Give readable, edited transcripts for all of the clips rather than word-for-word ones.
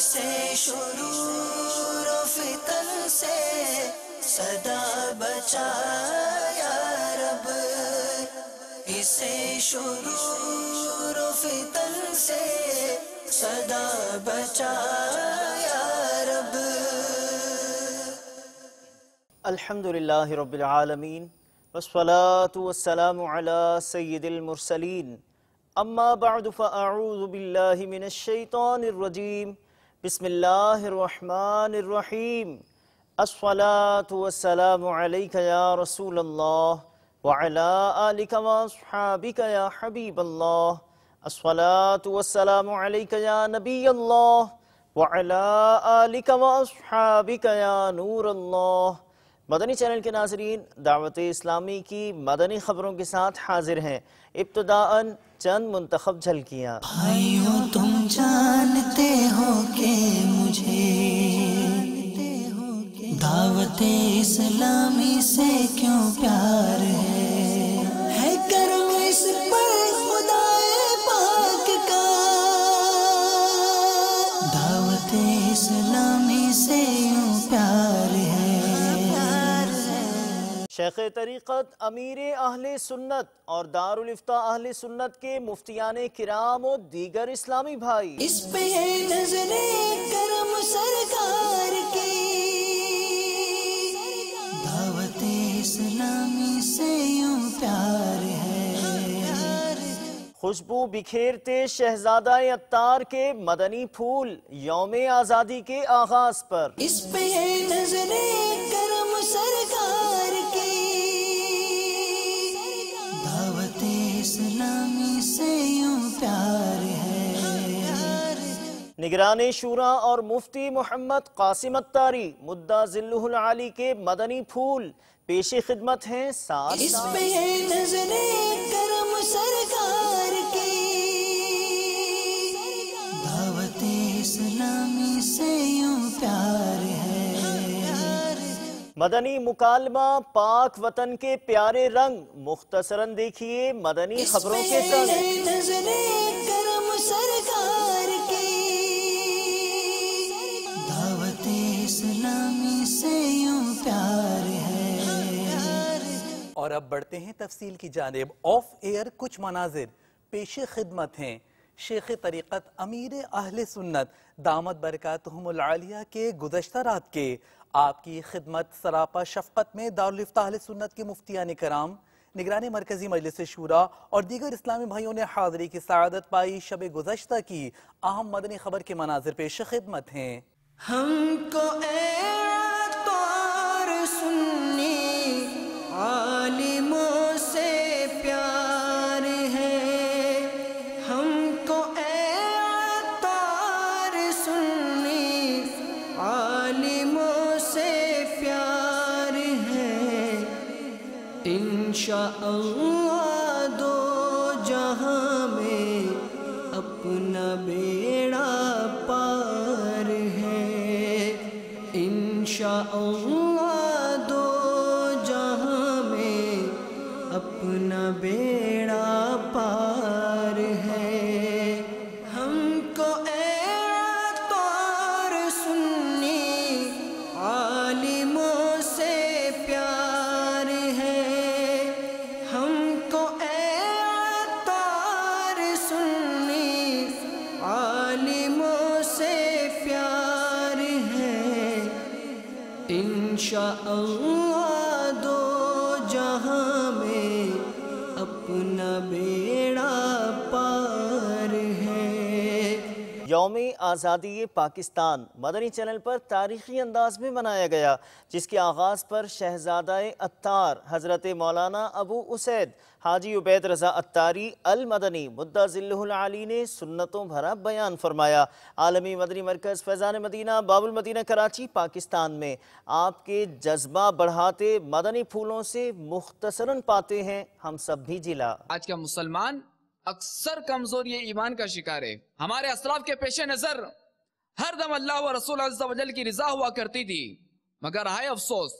اسے شرور و فتن سے صدا بچا یا رب، اسے شرور و فتن سے صدا بچا یا رب۔ الحمدللہ رب العالمین والصلاة والسلام علی سید المرسلین، اما بعد فاعوذ باللہ من الشیطان الرجیم، بسم اللہ الرحمن الرحیم۔ الصلاة والسلام علیک یا رسول اللہ وعلی آلک واصحابک یا حبیب اللہ۔ الصلاة والسلام علیک یا نبی اللہ وعلی آلک واصحابک یا نور اللہ۔ مدنی چینل کے ناظرین، دعوت اسلامی کی مدنی خبروں کے ساتھ حاضر ہیں۔ ابتداءً چند منتخب جھلکیاں۔ بھائیو تم جانتے ہو کہ مجھے دعوت اسلامی سے کیوں پیار ہے کرم اس پر خدائے پاک کا، دعوت اسلامی سے یوں پیار ہے۔ شیخ طریقت امیر اہل سنت اور دارالافتاء اہل سنت کے مفتیان کرام و دیگر اسلامی بھائی، اس پہ ہے نظر کرم سرکار کی، دعوت اسلامی سے یوں پیار ہے۔ خوشبو بکھیرتے شہزادہ عطار کے مدنی پھول یوم آزادی کے آغاز پر، اس پہ ہے نظر کرم سرکار کی، دعوت اسلامی سے یوں پیار ہے۔ نگران شورا اور مفتی محمد قاسم عطاری مدعا ذلہ العالی کے مدنی پھول پیش خدمت ہیں ساتھ اس پہ ہے نظر کرم سرکار کی، دعوت اسلامی سے یوں پیار ہے۔ مدنی مکالمہ پاک وطن کے پیارے رنگ، مختصراً دیکھیے مدنی خبروں کے سنگ۔ نظر کرم سرکار کی، دعوت اسلامی سے یوں پیار ہے۔ اور اب بڑھتے ہیں تفصیل کی جانب۔ آف ایئر کچھ مناظر پیش خدمت ہیں شیخ طریقت امیر اہل سنت دامت برکاتہم العالیہ کے گزشتہ رات کے آپ کی خدمت سراپا شفقت میں دارالافتاء اہل سنت کے مفتیان کرام، نگران مرکزی مجلس شورا اور دیگر اسلامی بھائیوں نے حاضری کی سعادت پائی۔ شب گزشتہ کی اہم مدنی خبر کے مناظر پیش خدمت ہیں۔ ہم کو اے عطار سنی عالموں سے پیار ہے، ہم کو اے عطار سنی عالموں سے پیار ہے، انشاءاللہ دو جہاں میں اپنا بیڑا پار ہے، انشاءاللہ دو جہاں میں اپنا بیڑا پار ہے۔ ہم کو اے عطار سنی عالموں سے پیار ہے، ہم کو اے عطار سنی عالموں سے پیار ہے، انشاءاللہ دو جہاں میں اپنا بیڑا پار ہے۔ یوم آزادی پاکستان مدنی چینل پر تاریخی انداز میں منایا گیا، جس کے آغاز پر شہزادہ عطار حضرت مولانا ابو اسید حاجی عبید رضا عطاری المدنی مدعا ذلہ العالی نے سنتوں بھرا بیان فرمایا۔ عالمی مدنی مرکز فیضان مدینہ باب المدینہ کراچی پاکستان میں آپ کے جذبہ بڑھاتے مدنی پھولوں سے مختصراً پاتے ہیں ہم سب بھی جلا۔ آج کا مسلمان اکثر کمزوری ایمان کا شکار ہے۔ ہمارے اسلاف کے پیش نظر ہر دم اللہ و رسول عز و جل کی رضا ہوا کرتی تھی، مگر ہائے افسوس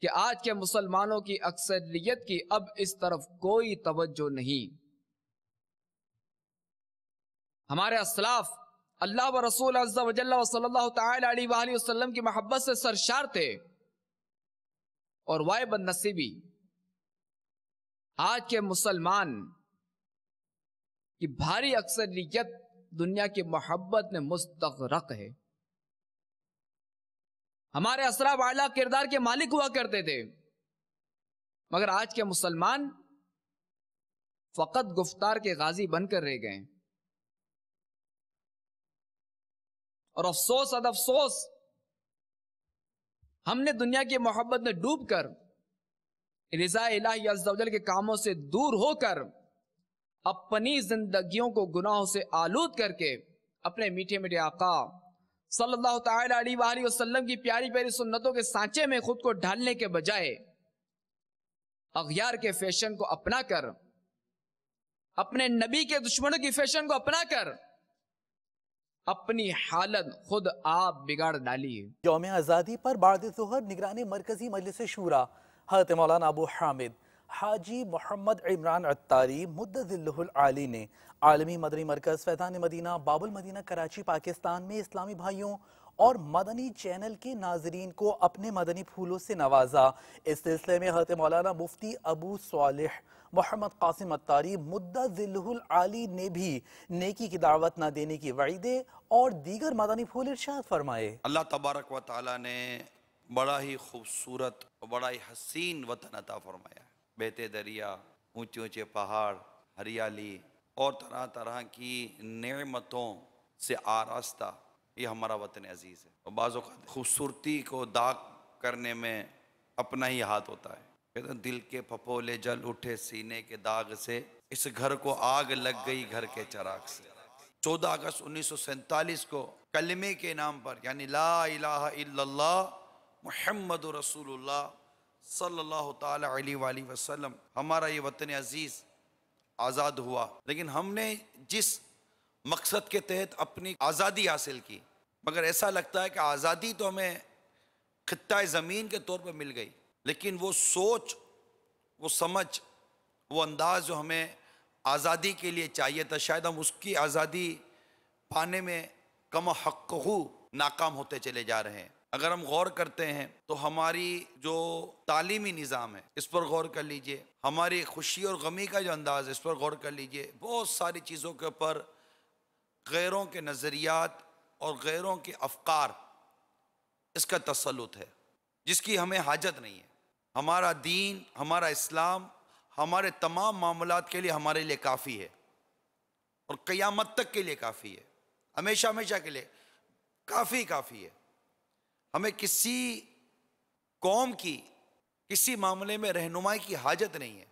کہ آج کے مسلمانوں کی اکثریت کی اب اس طرف کوئی توجہ نہیں۔ ہمارے اسلاف اللہ و رسول عز و جل و صلی اللہ تعالی علیہ وآلہ وسلم کی محبت سے سرشار تھے، اور وائے بد نصیبی آج کے مسلمان کی بھاری اکثریت دنیا کی محبت میں مستغرق ہے۔ ہمارے اسلاف اعلیٰ کردار کے مالک ہوا کرتے تھے، مگر آج کے مسلمان فقط گفتار کے غازی بن کر رہ گئے، اور افسوس اد افسوس ہم نے دنیا کی محبت میں ڈوب کر رضا الہی عز و جل کے کاموں سے دور ہو کر اپنی زندگیوں کو گناہوں سے آلود کر کے اپنے میٹھے میٹھے آقا صلی اللہ تعالی علیہ وآلہ وسلم کی پیاری پیاری سنتوں کے سانچے میں خود کو ڈھالنے کے بجائے اغیار کے فیشن کو اپنا کر، اپنے نبی کے دشمنوں کی فیشن کو اپنا کر اپنی حالت خود آپ بگاڑ ڈالی ہے۔ یوم آزادی پر بعد ظہر نگران مرکزی مجلس شورا حضرت مولانا ابو حامد حاجی محمد عمران عطاری مدد ذلہ العالی نے عالمی مدنی مرکز فیضان مدینہ باب المدینہ کراچی پاکستان میں اسلامی بھائیوں اور مدنی چینل کے ناظرین کو اپنے مدنی پھولوں سے نوازا۔ اس سلسلے میں حضرت مولانا مفتی ابو صالح محمد قاسم عطاری مدد ذلہ العالی نے بھی نیکی کی دعوت نہ دینے کی وعیدیں اور دیگر مدنی پھول ارشاد فرمائے۔ اللہ تبارک و تعالیٰ نے بڑا ہی خوبصورت اور بڑا ہی حسین وطن عطا فرمایا ہے۔ بہتے دریا، اونچے اونچے پہاڑ، ہریالی اور طرح طرح کی نعمتوں سے آراستہ یہ ہمارا وطن عزیز ہے، اور بعض اوقات خوبصورتی کو داغ کرنے میں اپنا ہی ہاتھ ہوتا ہے۔ کہتے ہیں دل کے پھپولے جل اٹھے سینے کے داغ سے، اس گھر کو آگ لگ گئی گھر کے چراغ سے۔ 14 اگست 1947 کو کلمے کے نام پر، یعنی لا الہ الا اللہ محمد رسول اللہ صلی اللہ تعالی علیہ وآلہ وسلم، ہمارا یہ وطن عزیز آزاد ہوا۔ لیکن ہم نے جس مقصد کے تحت اپنی آزادی حاصل کی، مگر ایسا لگتا ہے کہ آزادی تو ہمیں خطہ زمین کے طور پر مل گئی، لیکن وہ سوچ، وہ سمجھ، وہ انداز جو ہمیں آزادی کے لیے چاہیے تھا، شاید ہم اس کی آزادی پانے میں کم حق ناکام ہوتے چلے جا رہے ہیں۔ اگر ہم غور کرتے ہیں تو ہماری جو تعلیمی نظام ہے اس پر غور کر لیجئے، ہماری خوشی اور غمی کا جو انداز ہے اس پر غور کر لیجئے، بہت ساری چیزوں کے اوپر غیروں کے نظریات اور غیروں کے افکار اس کا تسلط ہے، جس کی ہمیں حاجت نہیں ہے۔ ہمارا دین، ہمارا اسلام ہمارے تمام معاملات کے لیے ہمارے لیے کافی ہے، اور قیامت تک کے لیے کافی ہے، ہمیشہ ہمیشہ کے لیے کافی ہے۔ ہمیں کسی قوم کی کسی معاملے میں رہنمائی کی حاجت نہیں ہے۔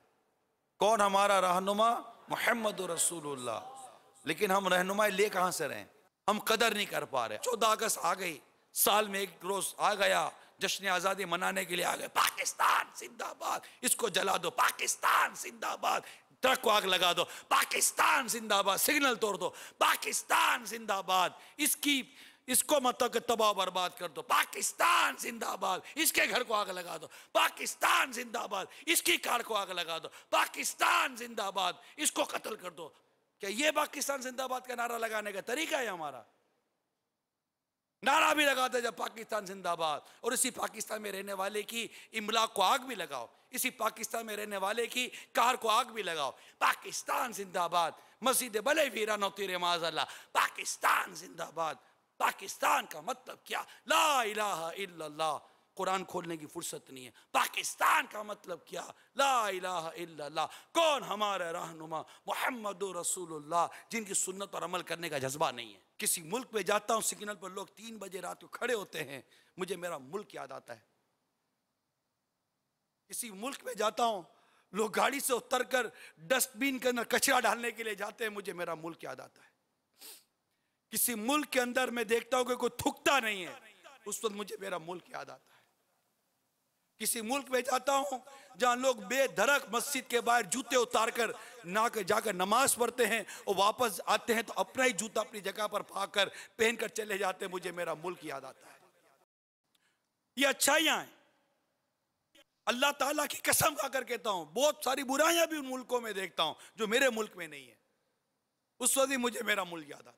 کون ہمارا رہنما؟ محمد رسول اللہ۔ لیکن ہم رہنمائی لے کہاں سے رہے ہیں؟ ہم قدر نہیں کر پا رہے۔ 14 اگست آ گئی، سال میں ایک روز آ گیا، جشن آزادی منانے کے لیے آ گئے، پاکستان زندہ باد، اس کو جلا دو، پاکستان زندہ باد، ٹرک کو آگ لگا دو، پاکستان زندہ باد، سگنل توڑ دو، پاکستان زندہ باد، اس کو مطلب کہ تباہ برباد کر دو، پاکستان زندہ باد، اس کے گھر کو آگ لگا دو، پاکستان زندہ باد، اس کی کار کو آگ لگا دو، پاکستان زندہ باد، اس کو قتل کر دو۔ کیا یہ پاکستان زندہ باد کا نعرہ لگانے کا طریقہ ہے ہمارا؟ نعرہ بھی لگاتے جب پاکستان زندہ باد، اور اسی پاکستان میں رہنے والے کی املاک کو آگ بھی لگاؤ، اسی پاکستان میں رہنے والے کی کار کو آگ بھی لگاؤ، پاکستان زندہ باد، مسجد بلے ویران ہوتی رہے معاذ اللہ، پاکستان زندہ باد۔ پاکستان کا مطلب کیا؟ لا الہ الا اللہ۔ قرآن کھولنے کی فرصت نہیں ہے۔ پاکستان کا مطلب کیا؟ لا الہ الا اللہ۔ کون ہمارا رہنما؟ محمد رسول اللہ، جن کی سنت پر عمل کرنے کا جذبہ نہیں ہے۔ کسی ملک میں جاتا ہوں، سگنل پر لوگ 3 بجے رات کو کھڑے ہوتے ہیں، مجھے میرا ملک یاد آتا ہے۔ کسی ملک میں جاتا ہوں، لوگ گاڑی سے اتر کر ڈسٹ بین کے اندر کچرا ڈالنے کے لیے جاتے ہیں، مجھے میرا ملک یاد آتا ہے۔ کسی ملک کے اندر میں دیکھتا ہوں کہ کوئی تھکتا نہیں ہے، اس وقت مجھے میرا ملک یاد آتا ہے۔ کسی ملک میں جاتا ہوں جہاں لوگ بے دھڑک مسجد کے باہر جوتے اتار کر جا کر نماز پڑھتے ہیں، اور واپس آتے ہیں تو اپنا ہی جوتا اپنی جگہ پر پھینک کر پہن کر چلے جاتے ہیں، مجھے میرا ملک یاد آتا ہے۔ یہ اچھائیاں ہیں۔ اللہ تعالیٰ کی قسم کھا کر کہتا ہوں، بہت ساری برائیاں بھی ان ملکوں میں دیکھتا ہوں جو میرے ملک میں نہیں ہے، اس وقت بھی مجھے میرا ملک یاد آتا ہے۔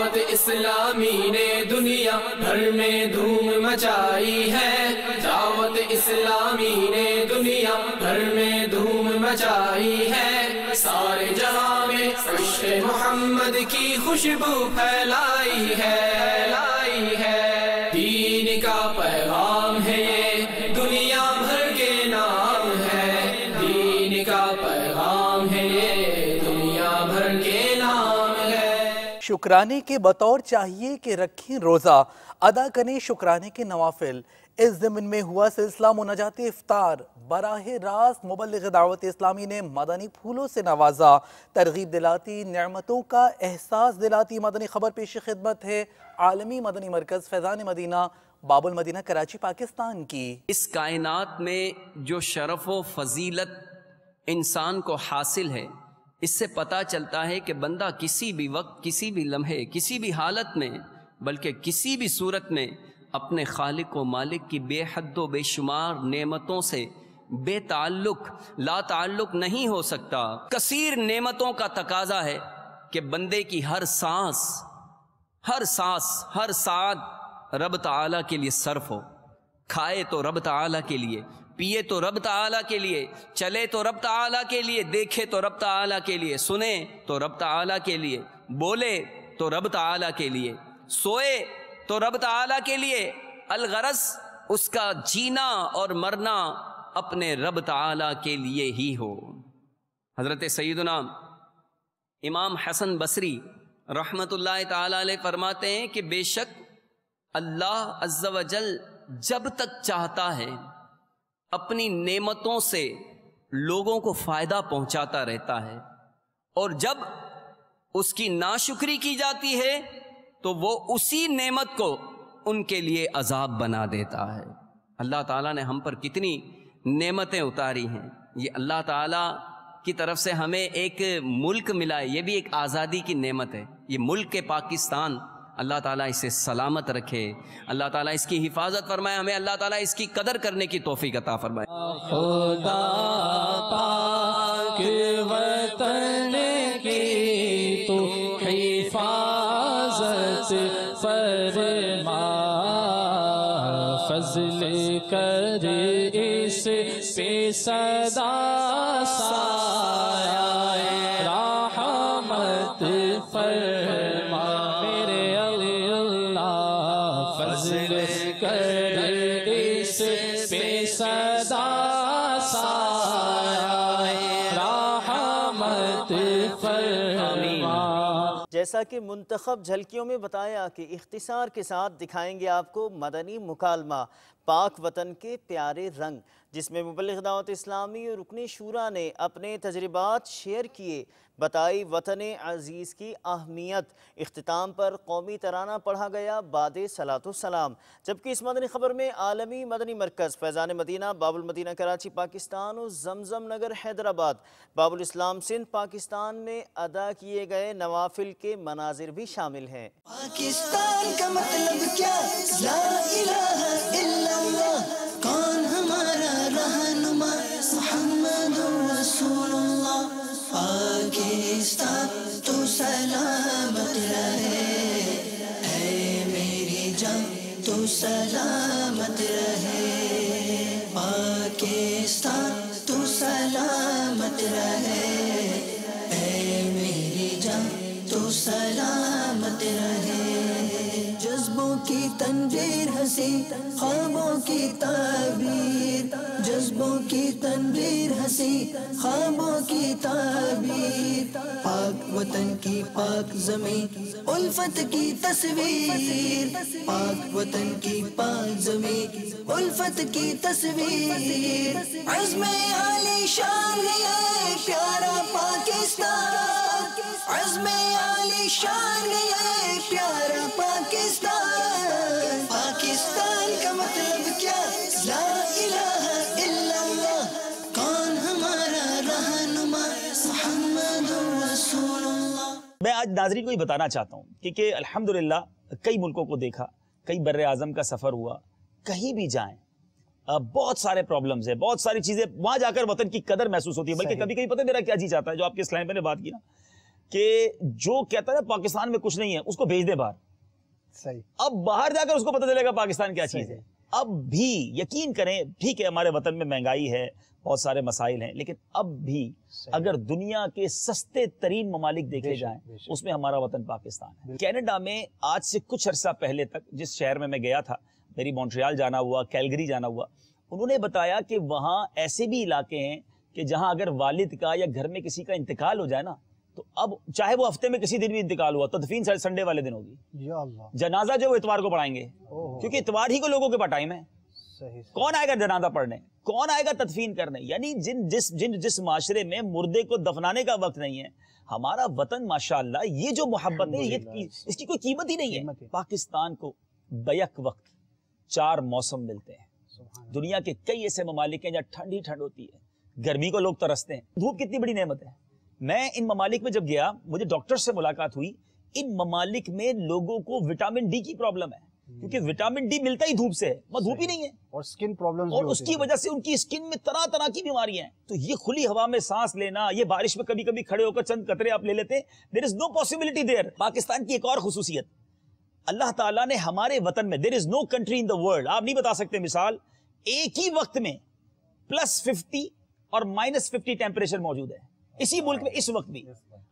دعوت اسلامی نے دنیا بھر میں دھوم مچائی ہے، دعوت اسلامی نے دنیا بھر میں دھوم مچائی ہے، سارے جہاں میں عشق محمد کی خوشبو پھیلائی ہے، دین کا پیغام ہے یہ دنیا بھر کے نام ہے، دین کا پیغام ہے یہ دنیا بھر کے نام ہے۔ شکرانے کے بطور چاہیے کہ رکھیں روزہ، ادا کریں شکرانے کے نوافل۔ اس ضمن میں ہوا سلسلہ مناجات افطار، براہ راست مبلغ دعوت اسلامی نے مدنی پھولوں سے نوازا، ترغیب دلاتی، نعمتوں کا احساس دلاتی مدنی خبر پیش خدمت ہے عالمی مدنی مرکز فیضان مدینہ باب المدینہ کراچی پاکستان کی۔ اس کائنات میں جو شرف و فضیلت انسان کو حاصل ہے، اس سے پتہ چلتا ہے کہ بندہ کسی بھی وقت، کسی بھی لمحے، کسی بھی حالت میں، بلکہ کسی بھی صورت میں اپنے خالق و مالک کی بے حد و بے شمار نعمتوں سے بے تعلق، لا تعلق نہیں ہو سکتا۔ کثیر نعمتوں کا تقاضا ہے کہ بندے کی ہر سانس، ہر ساتھ رب تعالیٰ کے لیے صرف ہو، کھائے تو رب تعالیٰ کے لیے، پیے تو رب تعالیٰ کے لیے، چلے تو رب تعالیٰ کے لیے، دیکھے تو رب تعالیٰ کے لیے، سنے تو رب تعالیٰ کے لیے، بولے تو رب تعالیٰ کے لیے، سوئے تو رب تعالیٰ کے لیے، الغرض اس کا جینا اور مرنا اپنے رب تعالیٰ کے لیے ہی ہو۔ حضرت سیدنا امام حسن بصری رحمت اللہ تعالیٰ علیہ فرماتے ہیں کہ بے شک اللہ عز و جل جب تک چاہتا ہے اپنی نعمتوں سے لوگوں کو فائدہ پہنچاتا رہتا ہے، اور جب اس کی ناشکری کی جاتی ہے تو وہ اسی نعمت کو ان کے لیے عذاب بنا دیتا ہے۔ اللہ تعالیٰ نے ہم پر کتنی نعمتیں اتاری ہیں، یہ اللہ تعالیٰ کی طرف سے ہمیں ایک ملک ملا ہے، یہ بھی ایک آزادی کی نعمت ہے۔ یہ ملک پاکستان اللہ تعالیٰ اسے سلامت رکھے، اللہ تعالیٰ اس کی حفاظت فرمائے، ہمیں اللہ تعالیٰ اس کی قدر کرنے کی توفیق عطا فرمائے۔ خدا پاک وطن کی تو حفاظت فرما، فضل کر اس پہ صدا سایہ رحمت فرما، میرے اللہ فضل کر اس پہ صدا سایہ رحمت فرما۔ جیسا کہ منتخب جھلکیوں میں بتایا کہ اختصار کے ساتھ دکھائیں گے آپ کو مدنی مکالمہ پاک وطن کے پیارے رنگ، جس میں مبلغ دعوت اسلامی اور رکن شورا نے اپنے تجربات شیئر کیے، بتائی وطن عزیز کی اہمیت۔ اختتام پر قومی ترانہ پڑھا گیا بعد صلاۃ السلام، جبکہ اس مدنی خبر میں عالمی مدنی مرکز فیضان مدینہ باب المدینہ کراچی پاکستان اور زمزم نگر حیدرآباد باب الاسلام سندھ پاکستان میں ادا کیے گئے نوافل کے مناظر بھی شامل ہیں۔ پاکستان کا مطلب کیا؟ لا الہ الا اللہ، کون ہمارا رہنما؟ محمد رسول اللہ۔ پاکستان تو سلامت رہے، اے میری جان تو سلامت رہے، پاکستان تو سلامت رہے، اے میری جان تو سلامت رہے۔ جذبوں کی تنویر ہنسی، خوابوں کی تعبیر، جذبوں کی تنویر ہنسی، خوابوں کی تعبیر، پاک وطن کی پاک زمین الفت کی تصویر، پاک وطن کی پاک زمین الفت کی تصویر، عزم عالی شان ہے پیارا پاکستان، عزم عالی شان ہے پیارا پاکستان۔ پاکستان کا مطلب کیا؟ لا الہ الا اللہ، کون ہمارا رہنما؟ محمد رسول اللہ۔ میں آج ناظرین کو یہ بتانا چاہتا ہوں کہ الحمدللہ کئی ملکوں کو دیکھا، کئی بر اعظم کا سفر ہوا، کہیں بھی جائیں بہت سارے پرابلمز ہیں، بہت ساری چیزیں، وہاں جا کر وطن کی قدر محسوس ہوتی ہے، بلکہ کبھی کبھی پتہ میرا کیا جی چاہتا ہے، جو آپ کے اسلام میں نے بات کی نا، کہ جو کہتا ہے پاکستان میں کچھ نہیں ہے اس کو بھیج دے باہر. صحیح. اب باہر جا کر اس کو پتہ چلے گا پاکستان کیا چیز ہے. اب بھی یقین کریں, ٹھیک ہے ہمارے وطن میں مہنگائی ہے, بہت سارے مسائل ہیں, لیکن اب بھی اگر دنیا کے سستے ترین ممالک دیکھے جائیں اس میں ہمارا وطن پاکستان ہے. کینیڈا میں آج سے کچھ عرصہ پہلے تک جس شہر میں گیا تھا, میری مونٹریال جانا ہوا, کیلگری جانا ہوا, انہوں نے بتایا کہ وہاں ایسے بھی علاقے ہیں کہ جہاں اگر والد کا یا گھر میں کسی کا انتقال ہو جائے نا, تو اب چاہے وہ ہفتے میں کسی دن بھی انتقال ہوا, تدفین سنڈے والے دن ہوگی, جنازہ جو وہ اتوار کو پڑھائیں گے, کیونکہ اتوار ہی کو لوگوں کے پاس ٹائم ہے. کون آئے گا جنازہ پڑھنے, کون آئے گا تدفین کرنے؟ یعنی جس معاشرے میں مردے کو دفنانے کا وقت نہیں ہے, ہمارا وطن ماشاءاللہ یہ جو محبت ہے یہ اس کی کوئی قیمت ہی نہیں ہے. پاکستان کو بیک وقت 4 موسم ملتے ہیں. دنیا کے کئی ایسے ممالک ہیں جہاں ٹھنڈ ہی ٹھنڈ ہوتی ہے, گرمی کو لوگ ترستے ہیں. دھوپ کتنی بڑی نعمت ہے. میں ان ممالک میں جب گیا, مجھے ڈاکٹر سے ملاقات ہوئی, ان ممالک میں لوگوں کو وٹامن ڈی کی پرابلم ہے, کیونکہ وٹامن ڈی ملتا ہی دھوپ سے ہے, وہ دھوپ ہی نہیں ہے, اور سکن پرابلمز اور اس کی وجہ سے ان کی سکن میں طرح طرح کی بیماریاں ہیں. تو یہ کھلی ہوا میں سانس لینا, یہ بارش میں کبھی کبھی کھڑے ہو کر چند قطرے آپ لے لیتے ہیں, there is no possibility there. Pakistan کی ایک اور خصوصیت, اللہ تعالیٰ نے ہمارے وطن میں there is no country in the world, آپ نہیں بتا سکتے مثال, ایک ہی وقت میں +50 اور -50 ٹیمپریچر موجود ہے اسی ملک میں. اس وقت بھی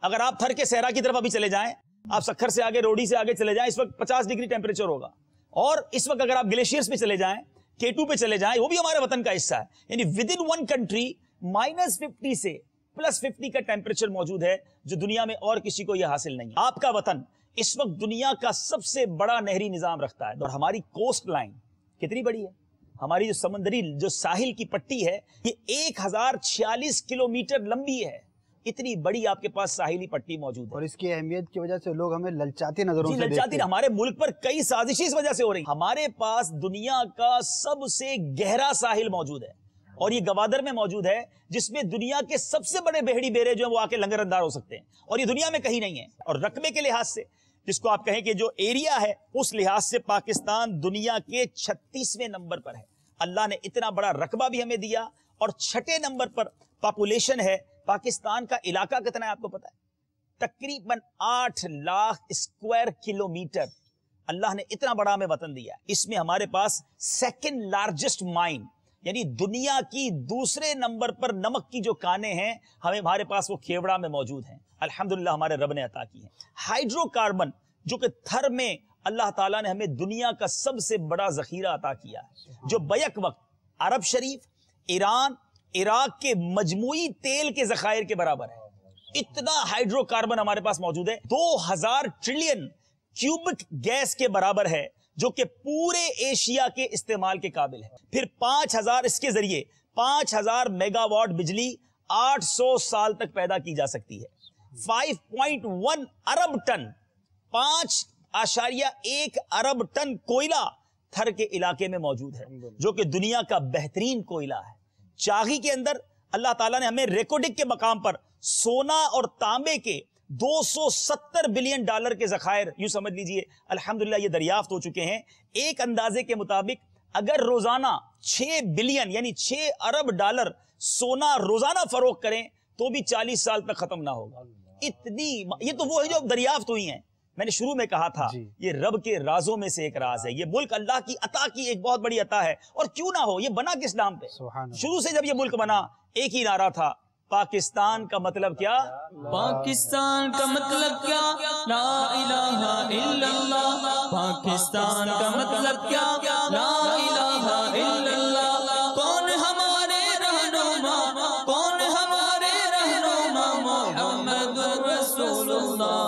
اگر آپ تھر کے صحرا کی طرف ابھی چلے جائیں, آپ سکھر سے آگے, روڈی سے آگے چلے جائیں, اس وقت 50 ڈگری ٹیمپریچر ہوگا. اور اس وقت اگر آپ گلیشیئرز پہ چلے جائیں, K2 پہ چلے جائیں, وہ بھی ہمارے وطن کا حصہ ہے. یعنی within one country -50 سے +50 کا ٹیمپریچر موجود ہے, جو دنیا میں اور کسی کو یہ حاصل نہیں. آپ کا وطن اس وقت دنیا کا سب سے بڑا نہری نظام رکھتا ہے, اور ہماری کوسٹ لائن کتنی بڑی ہے, ہماری جو سمندری جو ساحل کی پٹی ہے یہ 1046 کلومیٹر لمبی ہے. اتنی بڑی آپ کے پاس ساحلی پٹی موجود ہے, اور اس کی اہمیت کی وجہ سے لوگ ہمیں للچاتی نظروں سے دیکھتے ہیں. ہمارے ملک پر کئی سازشیں اس وجہ سے ہو رہی ہیں. ہمارے پاس دنیا کا سب سے گہرا ساحل موجود ہے, اور یہ گوادر میں موجود ہے, جس میں دنیا کے سب سے بڑے بحری بیڑے جو ہیں وہ آ کے لنگر اندار ہو سکتے ہیں, اور یہ دنیا میں کہیں نہیں ہے. اور رقبے کے لحاظ سے, جس کو آپ کہیں کہ جو ایریا ہے, اس لحاظ سے پاکستان دنیا کے 36ویں نمبر پر ہے. اللہ نے اتنا بڑا رقبہ بھی ہمیں دیا, اور 6 نمبر پر پاپولیشن ہے. پاکستان کا علاقہ کتنا ہے آپ کو پتا ہے؟ تقریباً 8 لاکھ اسکوائر کلومیٹر. اللہ نے اتنا بڑا ہمیں وطن دیا. اس میں ہمارے پاس 2nd لارجسٹ مائن, یعنی دنیا کی دوسرے نمبر پر نمک کی جو کانیں ہیں, ہمارے پاس وہ کھیوڑا میں موجود ہیں. الحمدللہ ہمارے رب نے عطا کی ہیں. ہائیڈرو کاربن, جو کہ تھر میں اللہ تعالیٰ نے ہمیں دنیا کا سب سے بڑا ذخیرہ عطا کیا ہے, جو بیک وقت عرب شریف, ایران, عراق کے مجموعی تیل کے ذخائر کے برابر ہے. اتنا ہائیڈرو کاربن ہمارے پاس موجود ہے. 2000 ٹریلین کیوبک گیس کے برابر ہے, جو کہ پورے ایشیا کے استعمال کے قابل ہے. پھر 5000 اس کے ذریعے 5000 میگا واٹ بجلی 800 سال تک پیدا کی جا سکتی ہے. 5.1 ارب ٹن, 5.1 ارب ٹن کوئلہ تھر کے علاقے میں موجود ہے, جو کہ دنیا کا بہترین کوئلہ ہے. چاغی کے اندر اللہ تعالیٰ نے ہمیں ریکارڈنگ کے مقام پر سونا اور تانبے کے $270 بلین کے ذخائر, یوں سمجھ لیجئے الحمدللہ یہ دریافت ہو چکے ہیں. ایک اندازے کے مطابق اگر روزانہ 6 بلین یعنی 6 ارب ڈالر سونا روزانہ فروخت کریں تو بھی 40 سال تک ختم نہ ہوگا. اتنی, یہ تو وہ ہے جو دریافت ہوئی ہیں. میں نے شروع میں کہا تھا یہ رب کے رازوں میں سے ایک راز ہے. یہ ملک اللہ کی عطا کی ایک بہت بڑی عطا ہے, اور کیوں نہ ہو, یہ بنا کس نام پہ؟ شروع سے جب یہ ملک بنا ایک ہی نعرہ تھا, پاکستان کا مطلب کیا؟ پاکستان کا مطلب کیا؟ لا الہ الا اللہ. پاکستان کا مطلب کیا؟ لا الہ الا اللہ. کون ہمارے رہنما, کون ہمارے رہنما؟ محمد رسول اللہ.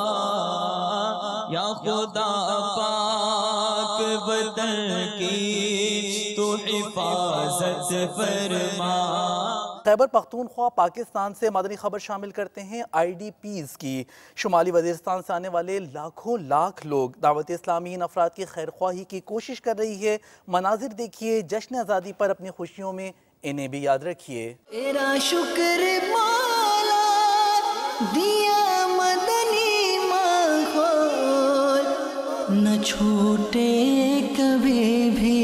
یا خدا پاک وطن کی تو حفاظت فرما. خیبر پختونخوا پاکستان سے مدنی خبر شامل کرتے ہیں. IDPs کی شمالی وزیرستان سے آنے والے لاکھوں لاکھ لوگ دعوت اسلامی ان افراد کی خیرخواہی کی کوشش کر رہی ہے. مناظر دیکھیے, جشن آزادی پر اپنی خوشیوں میں انہیں بھی یاد رکھیے. تیرا شکر مولا دیا مدنی ماحول, نہ چھوٹے کبھی بھی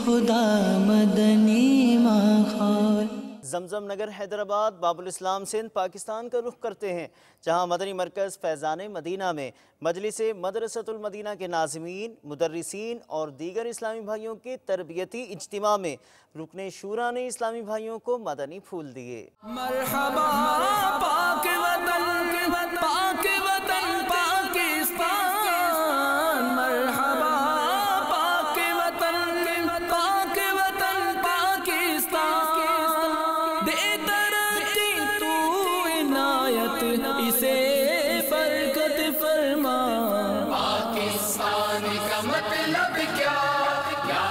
خدا مدنی ماحول. زمزم نگر حیدرآباد باب الاسلام سندھ پاکستان کا رخ کرتے ہیں، جہاں مدنی مرکز فیضان مدینہ میں مجلس مدرسۃ المدینہ کے ناظمین، مدرسین اور دیگر اسلامی بھائیوں کے تربیتی اجتماع میں رکن شورا نے اسلامی بھائیوں کو مدنی پھول دیے۔ مرحبا پاک وطن، پاک وطن پاکستان، مرحبا پاک وطن، پاک وطن پاکستان، دے ترقی تو عنایت اسے برکت فرما۔ پاکستان کا مطلب کیا، یا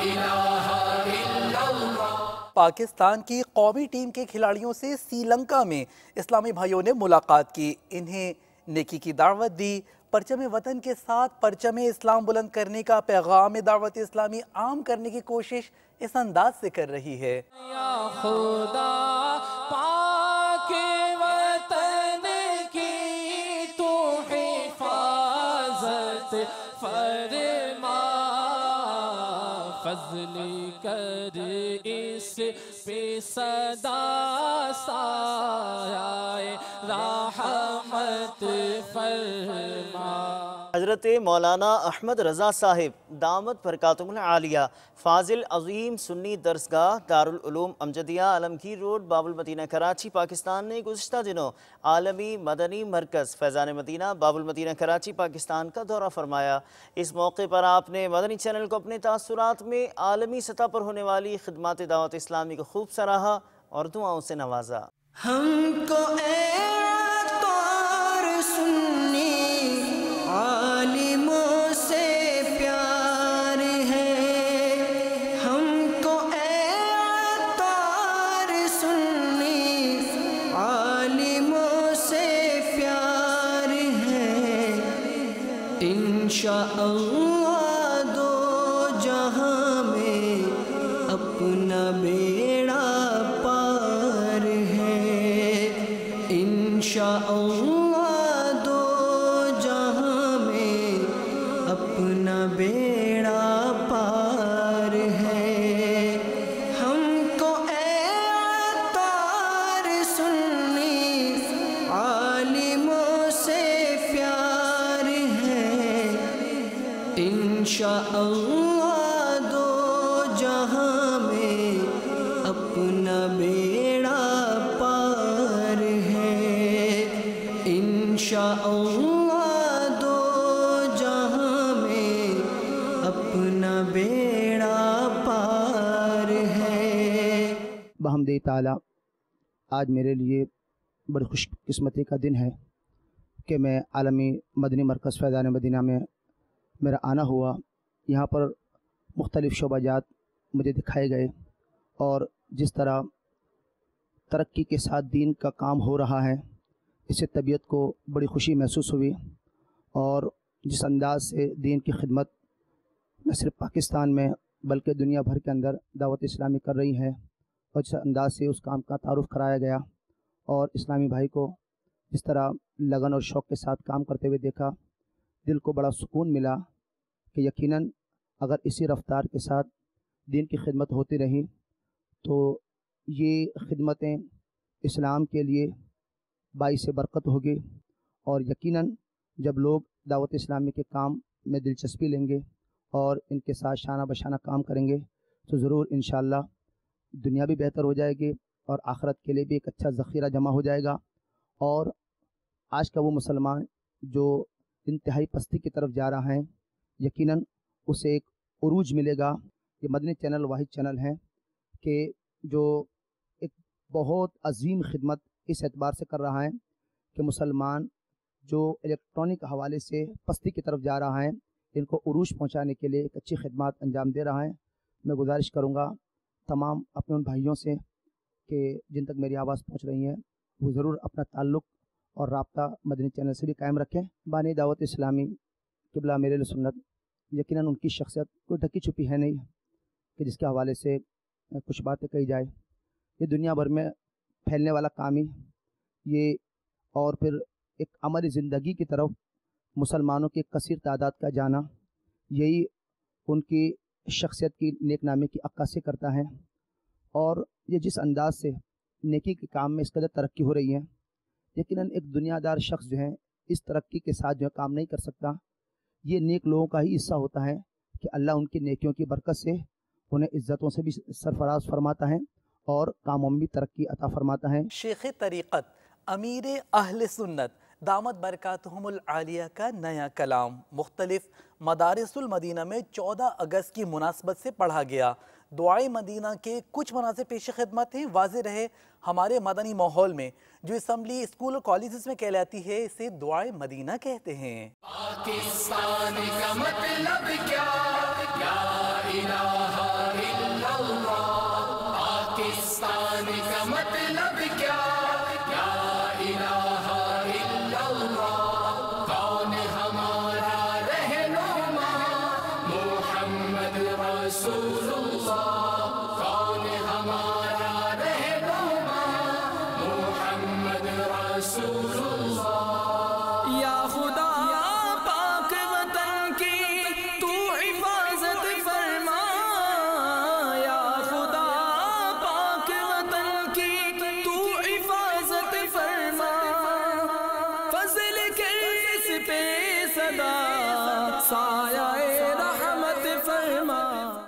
الہ الا اللہ۔ پاکستان کی قومی ٹیم کے کھلاڑیوں سے سری لنکا میں اسلامی بھائیوں نے ملاقات کی، انہیں نیکی کی دعوت دی، پرچم وطن کے ساتھ پرچم اسلام بلند کرنے کا پیغام دعوت اسلامی عام کرنے کی کوشش اس انداز سے کر رہی ہے۔ یا خدا پاک وطن کی تو حفاظت فرما، فضل کر اس پہ صدا سایہ رحمت فرما۔ حضرت مولانا احمد رضا صاحب دامت برکاتہم العالیہ فاضل عظیم سنی درسگاہ دارالعلوم امجدیہ عالمگیر روڈ باب المدینہ کراچی پاکستان نے گزشتہ دنوں عالمی مدنی مرکز فیضان مدینہ باب المدینہ کراچی پاکستان کا دورہ فرمایا۔ اس موقع پر آپ نے مدنی چینل کو اپنے تاثرات میں عالمی سطح پر ہونے والی خدمات دعوت اسلامی کو خوب سراہا اور دعاؤں سے نوازا۔ ہم کو اے طور سنی عالموں سے پیار ہے، ہم کو اے طور سنی عالموں سے پیار ہے، انشاءاللہ دو جہاں میں اپنا بیڑا پار ہے، انشاءاللہ دو جہاں میں اپنا بیڑا پار ہے۔ ہم کو اے طور سنی عالموں سے پیار ہے، انشاءاللہ دو جہاں میں اپنا بیڑا پار ہے، انشاءاللہ دو جہاں میں اپنا بیڑا پار ہے۔ بحمد تعالیٰ آج میرے لیے بڑی خوش قسمتی کا دن ہے کہ میں عالمی مدنی مرکز فیضان مدینہ میں میرا آنا ہوا۔ یہاں پر مختلف شعبہ جات مجھے دکھائے گئے اور جس طرح ترقی کے ساتھ دین کا کام ہو رہا ہے، اس سے طبیعت کو بڑی خوشی محسوس ہوئی، اور جس انداز سے دین کی خدمت نہ صرف پاکستان میں بلکہ دنیا بھر کے اندر دعوت اسلامی کر رہی ہے، اور جس انداز سے اس کام کا تعارف کرایا گیا اور اسلامی بھائی کو جس طرح لگن اور شوق کے ساتھ کام کرتے ہوئے دیکھا، دل کو بڑا سکون ملا کہ یقیناً اگر اسی رفتار کے ساتھ دین کی خدمت ہوتی رہی تو یہ خدمتیں اسلام کے لیے باعث برکت ہوگی، اور یقیناً جب لوگ دعوت اسلامی کے کام میں دلچسپی لیں گے اور ان کے ساتھ شانہ بشانہ کام کریں گے تو ضرور انشاءاللہ دنیا بھی بہتر ہو جائے گی اور آخرت کے لیے بھی ایک اچھا ذخیرہ جمع ہو جائے گا۔ اور آج کا وہ مسلمان جو انتہائی پستی کی طرف جا رہا ہے، یقیناً اسے ایک عروج ملے گا۔ یہ مدنی چینل واحد چینل ہے کہ جو ایک بہت عظیم خدمت اس اعتبار سے کر رہا ہے کہ مسلمان جو الیکٹرانک حوالے سے پستی کی طرف جا رہا ہے، ان کو عروج پہنچانے کے لیے ایک اچھی خدمات انجام دے رہا ہے۔ میں گزارش کروں گا تمام اپنے ان بھائیوں سے کہ جن تک میری آواز پہنچ رہی ہے وہ ضرور اپنا تعلق اور رابطہ مدنی چینل سے بھی قائم رکھیں۔ بانی دعوت اسلامی قبلہ میرے سنت، یقیناً ان کی شخصیت کوئی ڈھکی چھپی ہے نہیں کہ جس کے حوالے سے کچھ باتیں کہی جائے۔ یہ دنیا بھر میں پھیلنے والا کام ہی یہ، اور پھر ایک عملی زندگی کی طرف مسلمانوں کی کثیر تعداد کا جانا، یہی ان کی شخصیت کی نیک نامی کی عکاسی کرتا ہے۔ اور یہ جس انداز سے نیکی کے کام میں اس قدر ترقی ہو رہی ہے، یقیناً ایک دنیا دار شخص جو ہے اس ترقی کے ساتھ جو ہے کام نہیں کر سکتا. یہ نیک لوگوں کا ہی حصہ ہوتا ہے کہ اللہ ان کی نیکیوں کی برکت سے انہیں عزتوں سے بھی سرفراز فرماتا ہے اور کاموں میں بھی ترقی عطا فرماتا ہے. شیخ طریقت امیر اہل سنت دامت برکاتہم العالیہ کا نیا کلام مختلف مدارس المدینہ میں 14 اگست کی مناسبت سے پڑھا گیا. دعائے مدینہ کے کچھ مناظر پیش خدمت ہیں. واضح رہے ہمارے مدنی ماحول میں جو اسمبلی اسکول اور کالجز میں کہلاتی ہے اسے دعائے مدینہ کہتے ہیں. پاکستان کا مطلب کیا لا الہ الا اللہ، پاکستان کا مطلب کیا لا الہ الا اللہ، کون ہمارا رہنما محمد رسول اللہ، کون ہمارا رہنما محمد رسول اللہ. یا خدا پاک وطن کی تو حفاظت فرما، یا خدا پاک وطن کی تو حفاظت فرما، فضل کے اس پہ صدا سایہ رحمت فرما.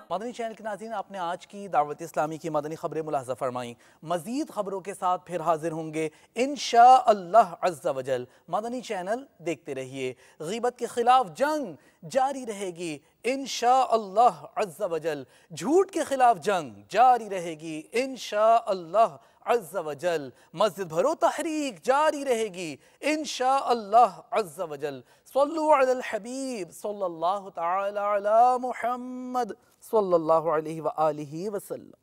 مدنی چینل کے ناظرین، آپ نے آج کی دعوت اسلامی کی مدنی خبریں ملاحظہ فرمائیں. مزید خبروں کے ساتھ پھر حاضر ہوں گے انشاءاللہ عز و جل. مدنی چینل دیکھتے رہیے. غیبت کے خلاف جنگ جاری رہے گی انشاءاللہ عز و جل. جھوٹ کے خلاف جنگ جاری رہے گی انشاءاللہ عز و جل. مسجد بھرو تحریک جاری رہے گی انشاءاللہ عز و جل. صلو علی الحبیب صلی اللہ تعالی علی محمد صلی اللہ علیہ وآلہ وسلم.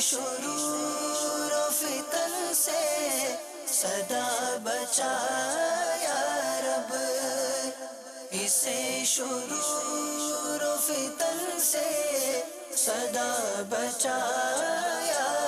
شرور و فتن سے صدا بچا یا رب، اسے شرور و فتن سے صدا بچا یا